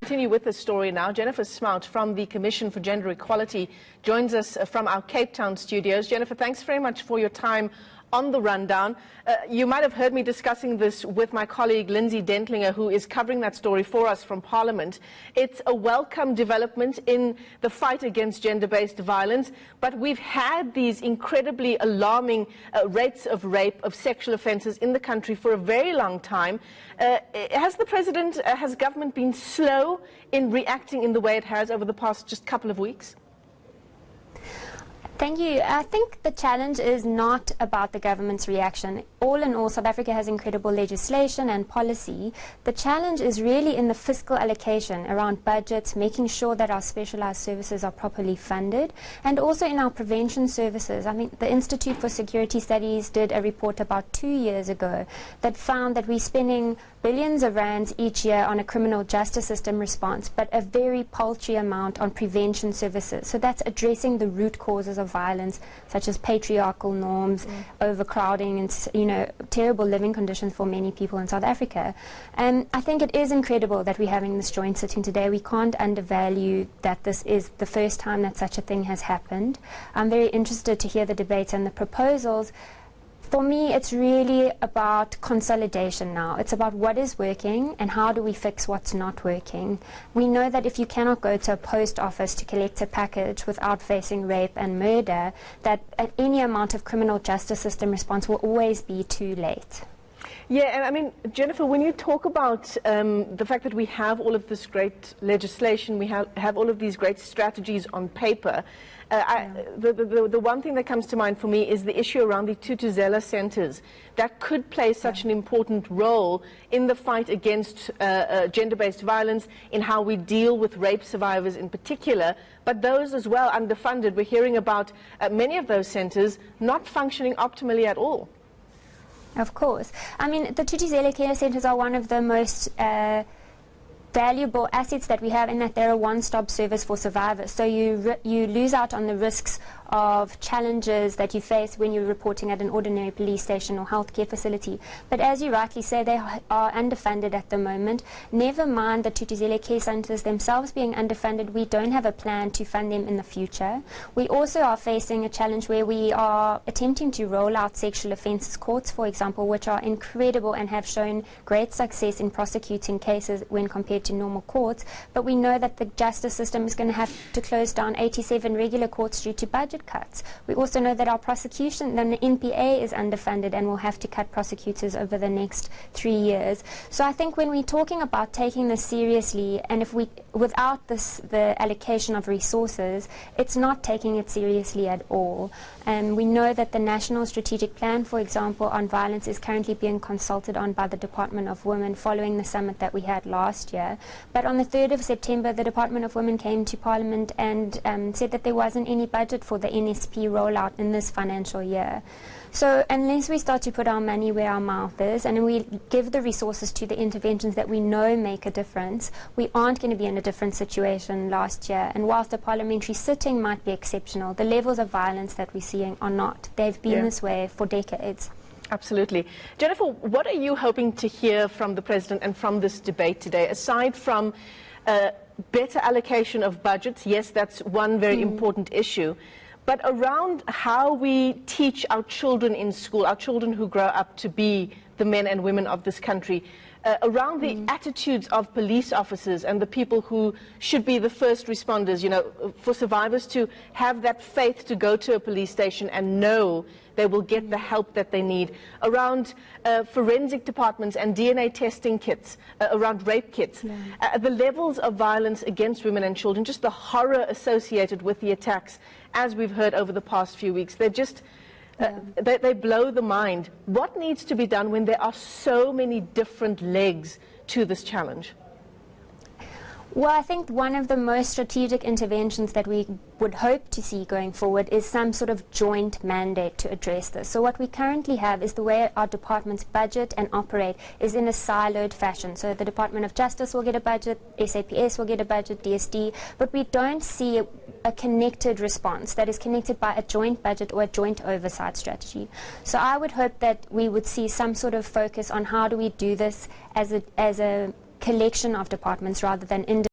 Continue with this story now. Jennifer Smout from the Commission for Gender Equality joins us from our Cape Town studios. Jennifer, thanks very much for your time on the rundown. You might have heard me discussing this with my colleague Lindsay Dentlinger, who is covering that story for us from Parliament. It's a welcome development in the fight against gender-based violence, but we've had these incredibly alarming rates of rape, of sexual offences in the country for a very long time. Has government been slow in reacting in the way it has over the past just couple of weeks? Thank you. I think the challenge is not about the government's reaction. All in all, South Africa has incredible legislation and policy. The challenge is really in the fiscal allocation around budgets, making sure that our specialised services are properly funded, and also in our prevention services. I mean, the Institute for Security Studies did a report about 2 years ago that found that we're spending billions of rands each year on a criminal justice system response, but a very paltry amount on prevention services. So that's addressing the root causes of violence, such as patriarchal norms, overcrowding, and terrible living conditions for many people in South Africa. And I think it is incredible that we're having this joint sitting today. We can't undervalue that this is the first time that such a thing has happened. I'm very interested to hear the debates and the proposals. For me, it's really about consolidation now. It's about what is working and how do we fix what's not working. We know that if you cannot go to a post office to collect a package without facing rape and murder, that any amount of criminal justice system response will always be too late. Yeah, and I mean, Jennifer, when you talk about the fact that we have all of this great legislation, we have all of these great strategies on paper, the one thing that comes to mind for me is the issue around the Tutuzela centres that could play such an important role in the fight against gender-based violence, in how we deal with rape survivors in particular, but those as well underfunded. We're hearing about many of those centres not functioning optimally at all. Of course. I mean, the Tutuzela care centres are one of the most valuable assets that we have, in that they're a one-stop service for survivors. So you lose out on the risks of challenges that you face when you're reporting at an ordinary police station or healthcare facility. But as you rightly say, they are underfunded at the moment. Never mind the Tutuzela care centres themselves being underfunded, we don't have a plan to fund them in the future. We also are facing a challenge where we are attempting to roll out sexual offences courts, for example, which are incredible and have shown great success in prosecuting cases when compared to normal courts. But we know that the justice system is going to have to close down 87 regular courts due to budget cuts. We also know that our prosecution, then the NPA, is underfunded and will have to cut prosecutors over the next 3 years. So I think when we're talking about taking this seriously, and if we, without the allocation of resources, it's not taking it seriously at all. And we know that the National Strategic Plan, for example, on violence is currently being consulted on by the Department of Women following the summit that we had last year. But on the 3rd of September, the Department of Women came to Parliament and said that there wasn't any budget for the NSP rollout in this financial year. So unless we start to put our money where our mouth is and we give the resources to the interventions that we know make a difference, we aren't going to be in a different situation last year. And whilst the parliamentary sitting might be exceptional, the levels of violence that we're seeing are not. They've been this way for decades. Absolutely. Jennifer, what are you hoping to hear from the President and from this debate today, aside from better allocation of budgets? Yes, that's one very important issue. But around how we teach our children in school, our children who grow up to be the men and women of this country, around the attitudes of police officers and the people who should be the first responders, you know, for survivors to have that faith to go to a police station and know they will get the help that they need, around forensic departments and DNA testing kits, around rape kits, the levels of violence against women and children, just the horror associated with the attacks, as we've heard over the past few weeks. They're just, they blow the mind. What needs to be done when there are so many different legs to this challenge? Well, I think one of the most strategic interventions that we would hope to see going forward is some sort of joint mandate to address this. So what we currently have is the way our departments budget and operate is in a siloed fashion. So the Department of Justice will get a budget, SAPS will get a budget, DSD, but we don't see a connected response that is connected by a joint budget or a joint oversight strategy. So I would hope that we would see some sort of focus on how do we do this as a collection of departments rather than individual